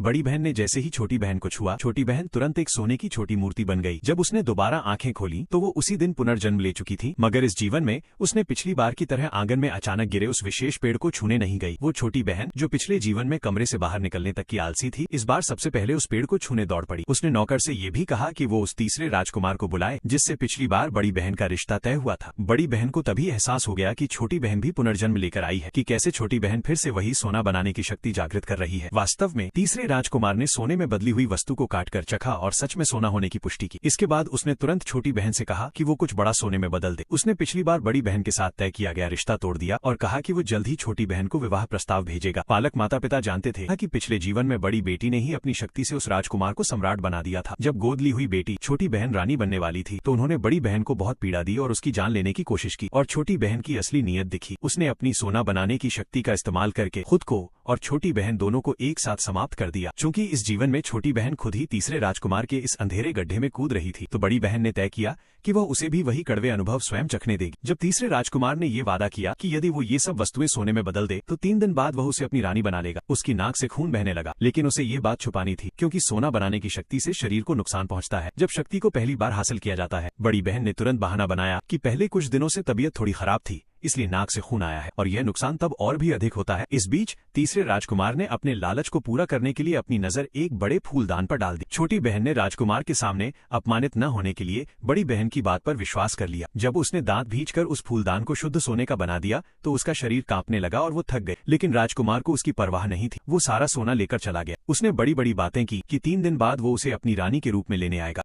बड़ी बहन ने जैसे ही छोटी बहन को छुआ, छोटी बहन तुरंत एक सोने की छोटी मूर्ति बन गई। जब उसने दोबारा आंखें खोली तो वो उसी दिन पुनर्जन्म ले चुकी थी, मगर इस जीवन में उसने पिछली बार की तरह आंगन में अचानक गिरे उस विशेष पेड़ को छूने नहीं गई। वो छोटी बहन जो पिछले जीवन में कमरे से बाहर निकलने तक की आलसी थी, इस बार सबसे पहले उस पेड़ को छूने दौड़ पड़ी। उसने नौकर से ये भी कहा कि वो उस तीसरे राजकुमार को बुलाए जिससे पिछली बार बड़ी बहन का रिश्ता तय हुआ था। बड़ी बहन को तभी एहसास हो गया कि छोटी बहन भी पुनर्जन्म लेकर आई है, कि कैसे छोटी बहन फिर से वही सोना बनाने की शक्ति जागृत कर रही है। वास्तव में तीसरे राजकुमार ने सोने में बदली हुई वस्तु को काटकर चखा और सच में सोना होने की पुष्टि की। इसके बाद उसने तुरंत छोटी बहन से कहा कि वो कुछ बड़ा सोने में बदल दे। उसने पिछली बार बड़ी बहन के साथ तय किया गया रिश्ता तोड़ दिया और कहा कि वो जल्द ही छोटी बहन को विवाह प्रस्ताव भेजेगा। पालक माता पिता जानते थे कि पिछले जीवन में बड़ी बेटी ने ही अपनी शक्ति से उस राजकुमार को सम्राट बना दिया था। जब गोद ली हुई बेटी छोटी बहन रानी बनने वाली थी तो उन्होंने बड़ी बहन को बहुत पीड़ा दी और उसकी जान लेने की कोशिश की, और छोटी बहन की असली नीयत दिखी। उसने अपनी सोना बनाने की शक्ति का इस्तेमाल करके खुद को और छोटी बहन दोनों को एक साथ समाप्त कर दिया। चूंकि इस जीवन में छोटी बहन खुद ही तीसरे राजकुमार के इस अंधेरे गड्ढे में कूद रही थी, तो बड़ी बहन ने तय किया कि वह उसे भी वही कड़वे अनुभव स्वयं चखने देगी। जब तीसरे राजकुमार ने ये वादा किया कि यदि वो ये सब वस्तुएं सोने में बदल दे तो 3 दिन बाद वह उसे अपनी रानी बना लेगा, उसकी नाक से खून बहने लगा। लेकिन उसे ये बात छुपानी थी, क्योंकि सोना बनाने की शक्ति से शरीर को नुकसान पहुंचता है जब शक्ति को पहली बार हासिल किया जाता है। बड़ी बहन ने तुरंत बहाना बनाया कि पहले कुछ दिनों से तबीयत थोड़ी खराब थी, इसलिए नाक से खून आया है और यह नुकसान तब और भी अधिक होता है। इस बीच तीसरे राजकुमार ने अपने लालच को पूरा करने के लिए अपनी नजर एक बड़े फूलदान पर डाल दी। छोटी बहन ने राजकुमार के सामने अपमानित न होने के लिए बड़ी बहन की बात पर विश्वास कर लिया। जब उसने दांत भींचकर उस फूलदान को शुद्ध सोने का बना दिया तो उसका शरीर कांपने लगा और वो थक गए, लेकिन राजकुमार को उसकी परवाह नहीं थी। वो सारा सोना लेकर चला गया। उसने बड़ी बड़ी बातें की कि 3 दिन बाद वो उसे अपनी रानी के रूप में लेने आएगा।